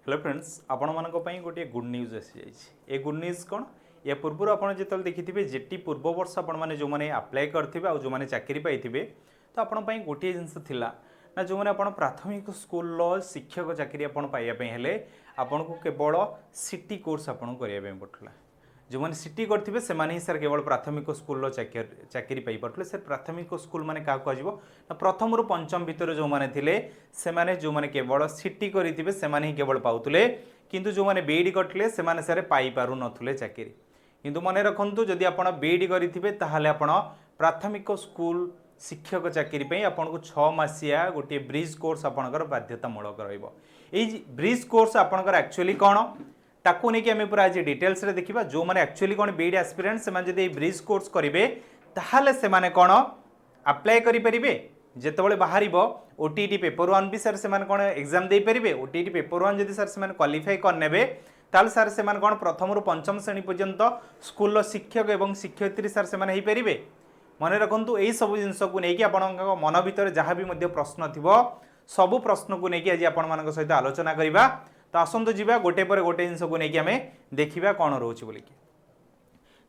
Hello friends आपण मानक पई गोटे गुड न्यूज आसी जाइए। ए गुड न्यूज कौन या पूर्व आपड़ जो देखिथे जेटी पूर्व वर्ष आपण मैंने जो मैंने आप्लाय करथिबे आ जो मैंने चाकरी पाइथिबे तो आपण पई गोटे जिंस थिला ना जो मैंने आपण प्राथमिक स्कूल शिक्षक चाकरी आपण पाइया पई हेले आपण को केवल सिटी कोर्स आपण करिया पई पड़थला। जो मैंने सिटी करथिबे से माने ही सर केवल प्राथमिक स्कूल चाकरी पाई पड़थले। सर प्राथमिक स्कूल माने का कहजिवो ना प्रथम रु पंचम भितर जो माने थिले से माने जो माने केवल सिटी करिथिबे से माने ही केवल पाउतले, किंतु जो माने बीईडी करथले से माने सर पाई पारु नथुले चाकरी। किंतु मने रखंतु जदि आपण बीईडी करिथिबे ताहाले आपण प्राथमिक स्कूल शिक्षक चाकरी पे आपन को 6 मासिया गोटे ब्रिज कोर्स आपणकर बाध्यतामूलक रहिबो। एई ब्रिज कोर्स आपणकर एक्चुअली कोन ताकू नहीं कि आम पूरा आज डिटेल्स रे देखिबा। जो माने एक्चुअली कोन बीईडी एस्पिरेंट से माने जदि ब्रिज कोर्स करिवे ताहाले से माने कोन अप्लाई करि परिबे जेतेबेले बाहरिबो ओटीटी पेपर 1 भी सर से माने कोन एग्जाम दे परिबे। ओटीटी पेपर 1 जदि सर से माने क्वालिफाई कर नेबे ताल सर से माने कोन प्रथम रु पंचम श्रेणी पर्यंत स्कूल शिक्षक एवं शिक्षयित्री सर से माने हे परिबे। मन रखु यही सब जिनस को लेकिन आपण मन भर जहाँ भी प्रश्न थी सबू प्रश्न को लेकिन आज आपण सहित आलोचना करवा। तो आसतु जी गोटे पर गोटे जिनस को लेकिन आम देखा कौन रोचे बोलिक।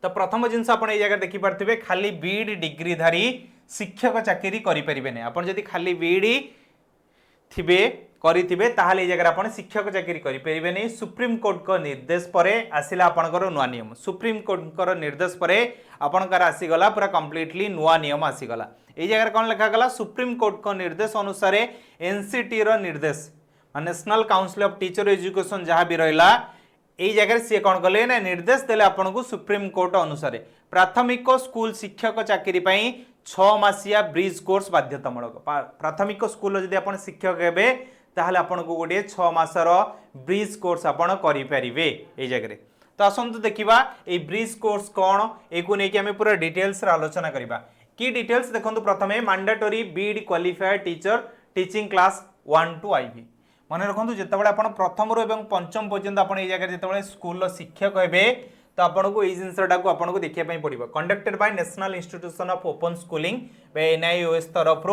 तो प्रथम जिनस आप जगह देखिपे खाली बीईडी डिग्रीधारी शिक्षक चाकरी करें। आपड़ जब खाली बीईडी थे करेंगे ताहले जगह आप शिक्षक चाकरी करें नहीं। सुप्रीम कोर्ट का निर्देश पर आसला आपंकर नुआ नियम। सुप्रीम कोर्ट निर्देश पर आपंकर आसीगला पूरा कम्प्लीटली नुआ नियम आसीगला। ये जगह कौन लिखागला सुप्रीम कोर्ट का निर्देश अनुसार एनसीटी निर्देश national council of teacher education जहाँ भी रहा यही जगह सी कौन कले ना निर्देश देले आपन को सुप्रीम कोर्ट अनुसार प्राथमिक स्कूल शिक्षक चाकरी 6 मासिया ब्रिज कोर्स बाध्यतामूलक। प्राथमिक स्कूल जदि आप शिक्षक हेबे ताहले आपन को गोटे 6 मासर ब्रिज कोर्स आपन करि परिबे ए जगह। तो आसंतु देखिबा ए ब्रिज कोर्स कोन एको नै कि हम पूरा डिटेल्स रे आलोचना करिबा। की डिटेल्स देखंतु प्रथमे mandatory B.Ed qualified teacher teaching class 1 to IB। मन रखु जितेबाला आप प्रथम एवं पंचम पर्यंत आप जगह जो स्कूल शिक्षक हे तो आपन को यही जिनसा को आपन को देखा पड़ो। Conducted by national institution of open schooling NIOS तरफ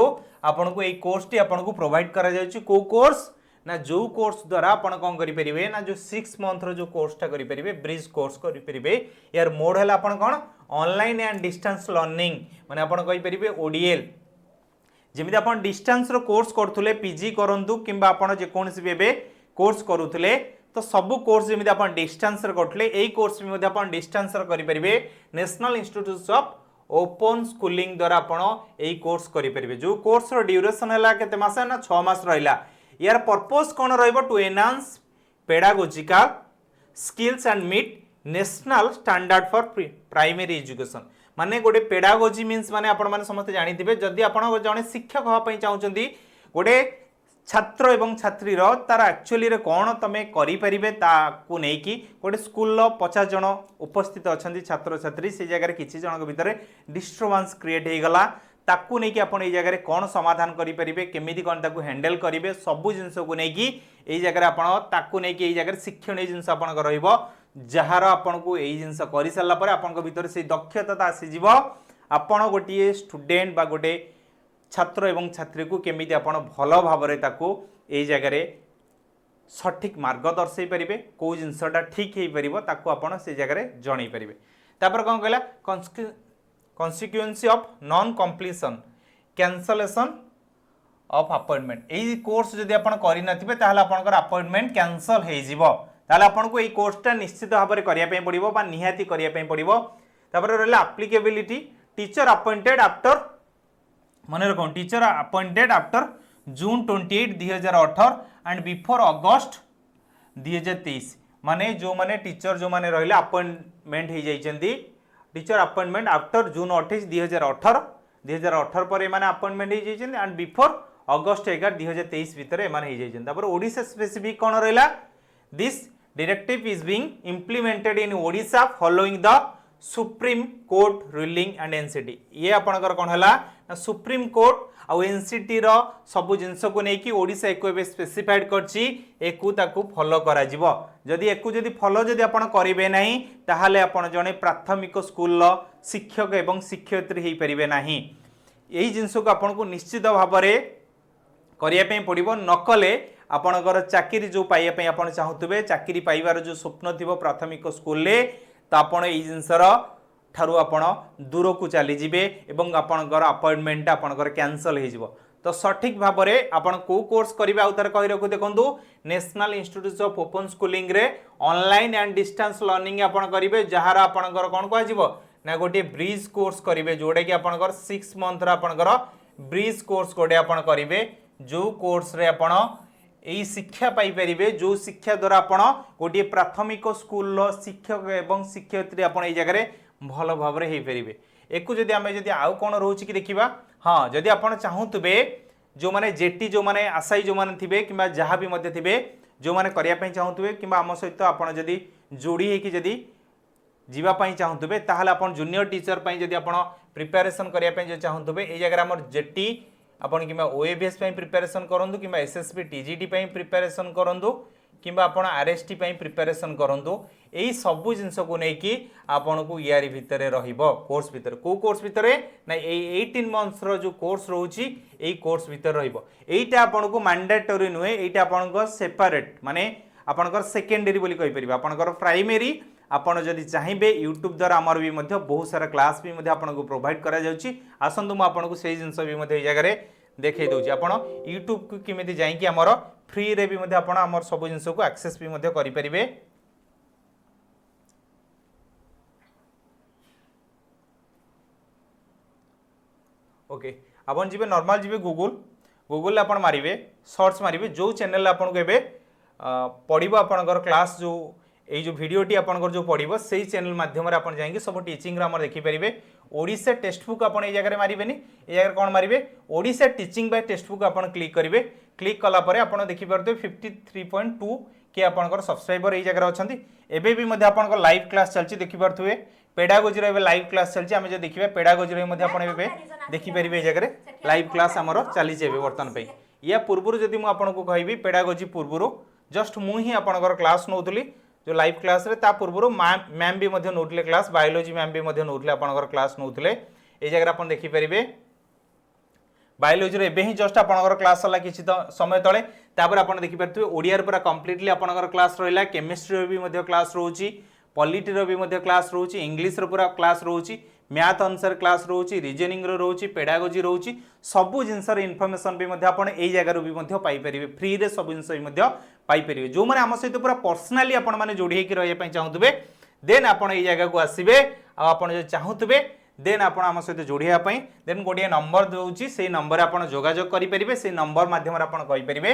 आपन को यही कोर्स टी आपन को प्रोवाइड करा जायछि। को कोर्स ना जो कोर्स द्वारा आपन कौन करेंगे ना जो 6 मंथ रो जो कोर्सटा करेंगे ब्रिज कोर्स करेंगे। यार मोड है आपन कौन ऑनलाइन एंड डिस्टेंस लर्निंग माने आपन कहि परिबे ODL। जमी आप डिस्टेंस रो कोर्स करुले पीजी करूँ कि जेकोसी भी एवं कोर्स करुले तो सबू कोर्स जमी आप डिस्टेंस करुले यही कोर्स भी आप डिस्टेंस करेंगे। National institute of open schooling द्वारा आप यही कोर्स करेंगे। जो कोर्स ड्यूरेशन है केते मास ना 6 मास रहा। यार पर्पस कौन रहिबो to enhance pedagogical skills and meet national standard for primary education. माने गोटे पेडागोजी मीन्स माने आपण माने समस्त जानिथिबे जदि आपण जने शिक्षक होवा पई चाहुचंदी गोटे छात्र एवं छात्री रो तार एक्चुअली रे कोन तमे करि परिबे ताकू नै कि गोटे स्कूल लो 50 जन उपस्थित अछंती छात्र छात्री से जगह किछि जनक भितर डिस्टर्बेंस क्रिएट हे गला ताकू नै कि आपण ए जगह कोन समाधान करि परिबे केमिति कोन ताकू हैंडल करिवे सबु जिंस को नै कि ए जगह आपण ताकू नै कि ए जगह शिक्षण जिंस आपण को रहइबो जार आपन को यही जिनस कर सारा पर आपन भीतर से दक्षता आसीज। आपन गोटे स्टूडेंट बा गोटे छात्र एवं छात्री को केमिति आपन भल भाव यही जगह सठिक मार्ग दर्शई पारे कौ जिनसटा ठीक हो पार ताकू आपन से जगह जन पारे। तापर कौन कहला consequences of non completion cancellation of appointment. यही कोर्स जदि आपन करि नथिबे ताहले आपनकर अपॉइंटमेंट कैंसल हो जिवो ताले आपन को यही कोर्सटा निश्चित भाव में करने पड़ो बा निहाती करने पड़ो। तापर रहा एप्लिकेबिलिटी टीचर अपॉइंटेड आफ्टर मन रख teacher appointed after June 28 2018 and before August 2023। माने जो माने टीचर जो माने रहिले अपॉइंटमेंट हो जाइछन्ती टीचर अपॉइंटमेंट आफ्टर जून 28 2018 पर माने अपॉइंटमेंट हो जाइछन्ती एंड बिफोर अगस्ट 11 2023 भितर माने हो जाइछन्ती। तापर ओडिशा स्पेसिफिक कोन रहिला this directive is being implemented in Odisha following the Supreme Court ruling and NCT। ये आपनकर कोन हला ना सुप्रीम कोर्ट आ एनसीटी रो सब जिंस को नै कि ओडिशा एको स्पेसिफाइड करछि एकु ताकू फॉलो करा जिवो। जदि एकु जदि फॉलो जदि आपण करिवे नाही ताहाले आपण जने प्राथमिक स्कूल रो शिक्षक एवं शिक्षयित्री हे परिबे नाही। यही जिंस को आपण को निश्चित भाव में करिया पे पड़िबो नकले आपणकर चाकरी जो पाइबा आपण चाहूबे चाकरी पाइबार जो स्वप्न थी प्राथमिक स्कूल रे तो आपण ये जिनसर ठारू आपण दूर को चली जिवे एवं आपणकर अपॉइंटमेंट आपणकर कैंसल हो जिवो। तो सठिक भाव में आपण को कोर्स करेंगे आउ तार कही रखु देखु national institute of open schooling रे ऑनलाइन एंड डिस्टेंस लर्निंग आपण करेंगे जहार आपणकर कौन कह ना गोटे ब्रिज कोर्स करेंगे जोटा कि आपणकर 6 मंथ आपणकर ब्रिज कोर्स गोटे आपण करेंगे जो कोर्स रे आपण यही शिक्षा पाइपर जो शिक्षा द्वारा आपण गोटे प्राथमिक स्कूल शिक्षक एवं शिक्षयित्री आपण ये जगह भल भाव में हो पारे। एक जदि आम जदि आउ कौन रोचे कि देखा हाँ जदि आप चाहूबे जो मैंने जेटी जो मैंने आशायी जो मैंने थे कि जहाँ भी थे जो मैंने करने चाहूबे कि आम सहित आप जोड़ी होकि जदि जीवाई चाहूबे ताहले आप जूनियर टीचर जदि आप प्रिपेरेसन करने चाहूबे ये जगह आम जेटी आपन कि ओएबीएस प्रिपेरेसन करूँ कि एसएसबी टीजीटी प्रिपेरेसन करूँ कि आरएसटी प्रिपेरेसन करूँ यही सबू जिनस को लेकिन आपन को यार भितर कोर्स भितर को कोर्स भितर ना 18 मंथ्स जो कोर्स रोची यही कोर्स भितर रहीटा आपन को मैंडेटरी नुहे यहाँ आपन सेपरेट माने आपनकर सेकेंडरी बोली कहि परिबा आपनकर प्राइमरी आपन जदि चाहिए यूट्यूब द्वारा आमर भी बहुत सारा क्लास भी आपन को प्रोवाइड करा जाउची आसंतु म आपन को सही जिनस भी जगह देखै दउची आपन यूट्यूब को किमिति जाई कि हमर फ्री रे भी आपन हमर सब जिनस को एक्सेस भी करि परिबे। ओके आपन जीवे नॉर्मल जीवे गूगल आपन मारिबे सर्च मारिबे जो चैनल आपन को एबे पढ़िबो आपनकर क्लास जो ये जो भिडियोटी आपनकर जो पढ़िबो सेही चैनल माध्यम आप जाएंगे सब टीचिंग रे हमर देखि परिबे। ओडिशा टेक्स्ट बुक आपन ए जगह मारिबेनी ए जगह कौन मारिबे Odisha teaching by text book आपन क्लिक करिवे क्लिक कला परे आपन देखि परते 53.2 के आपनकर सब्सक्राइबर ए जगह अछंती एबे भी मध्ये आपनकर लाइव क्लास चलची देखि परथुवे पेडागोजी रे लाइव क्लास चलची आमे जे देखिबे पेडागोजी रे मध्ये आपन एबे देखि परिबे ए जगह लाइव क्लास हमर चली जेबे वर्तमान पे या पूर्वरु जदि मु आपन को कहबी पेडागोजी पूर्वरु जस्ट मु ही आपनकर क्लास नोतली जो लाइव क्लास रे ता पूर्वरु मैम भी मध्ये नोटले क्लास बायोलॉजी मैम भी मध्ये नोटले आपनकर क्लास नोतले ए जगह आपन देखि परिबे बायोलॉजी रे एबे ही जस्ट आपनकर क्लास हला किछि त समय तळे तापर आपन देखि परथुवे ओडिया रे पूरा कंप्लीटली आपनकर क्लास रहिला केमिस्ट्री रे भी मध्ये क्लास रहउची पॉलिटी रे भी मध्ये क्लास रहउची इंग्लिश रे पूरा क्लास रहउची मैथ अनुसार क्लास रहउची रीजनिंग रे रहउची पेडागोजी रहउची सबु जिनसर इन्फॉर्मेशन भी मध्ये आपण एई जगह रो भी मध्ये पाई परिबे फ्री रे सब जिनस भी मध्ये पाई परिबे जो माने हम सहित पूरा पर्सनली आपण माने जोडी हेकि रहय पई चाहूतबे देन आपण एई जगह को आसीबे आ आपण जे चाहूतबे देन आपण हम सहित जोडिया पई देन गोडिया नंबर दोउची सेही नंबर आपण जोगाजोग करि परिबे सेही नंबर माध्यम रे आपण कहि परिबे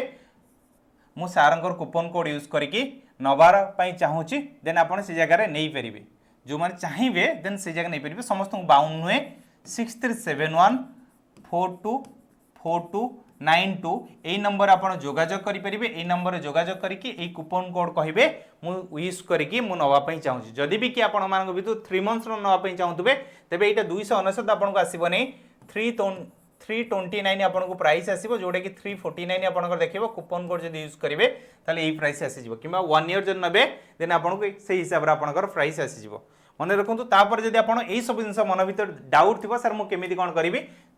मु सारंकर कूपन कोड यूज करिकि नबार पई चाहूची देन आपण से जगह रे नै परिबे जो माने चाहिए देन से जगह नहीं पारे समस्त 52 नुहे 6371 424292 यही नंबर आप जोगाजोग करेंगे यही नंबर जोगाजोग करके यही कूपन कोड कहे यूज करके मुझे नापी चाहूँगी जदि भी कि आपण भितर 3 मंथ्स नापी चाहूबे तेज यहाँ 299 आपको आसब नहीं 329 आपको प्राइस आसो जोटा कि 349 आपको देखिए कूपन कोड जब यूज करेंगे ताले यही प्राइस आसीज कि 1 ईयर जब ने देन आपको से हिसाब से आपंकर प्राइस आसीज मन रखु तापर जब आप सब जिन मन भर डाउट थी सर मुझे कौन करी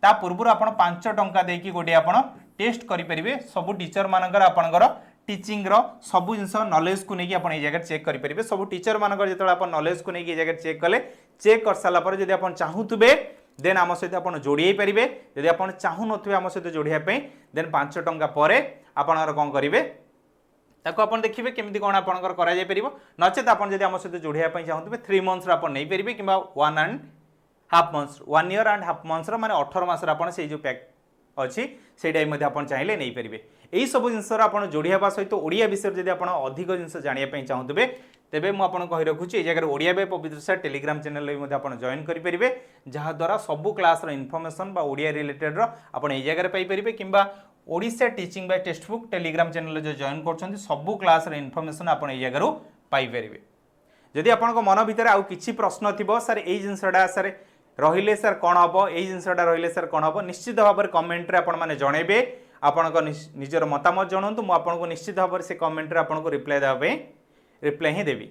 ता पूर्व आप 5 टंका देकी गोटे आप टेस्ट करेंगे सब टीचर मानकर आपंकर टीचिंग सब जिन नॉलेज को लेकिन आप जगह चेक करेंगे सब टीचर मानकर जो आप नॉलेज को लेकिन जगह चेक कले चेक कर सारापर जब आप चाहूबे देन आम सहित आप जोड़ी पारे जब आप चाहू थे आम सहित जोड़ापी देन 5 टंका पर आपंकर कौन करेंगे ताको आपण देखिबे केमिति कोन आपनकर करा जाय परिबो नचेत आपण जदि हम सहित जोड़िया पई चाहूतबे 3 मंथ्स आपण नै परिबे किबा 1.5 months 1 year and half months माने 18 मास आपण से जो पैक अछि सेटाइ मध्ये आपण चाहिले नै परिबे एही सब जिंस आपण जोड़िया बा सहित ओडिया विषय जदि आपण अधिक जिंस जानिया पई चाहूतबे तेबे मु आपण कहि रखुची ए जगह ओडिया बे पवित्र सर टेलीग्राम चैनल मध्ये आपण जॉइन करि परिबे जहा द्वारा सब क्लास रो इन्फॉर्मेशन बा ओडिया रिलेटेड रो आपण ए जगह पाई परिबे किबा Odisha teaching by text book telegram channel जो जॉइन कर सबू क्लास इनफॉरमेशन आप जगह पाइपर जदि आपण मन भर आउ कि प्रश्न थी सर यही जिनसा सर रहिले सर कौन हम यही जिनसा रहिले सर कौन हम निश्चित भाव में कमेंट रे आपण जनइबे आपण निजर मतामत जनातु मुझे निश्चित भाव से कमेंट रे आपको रिप्लाई देवाई रिप्लाई ही देवी।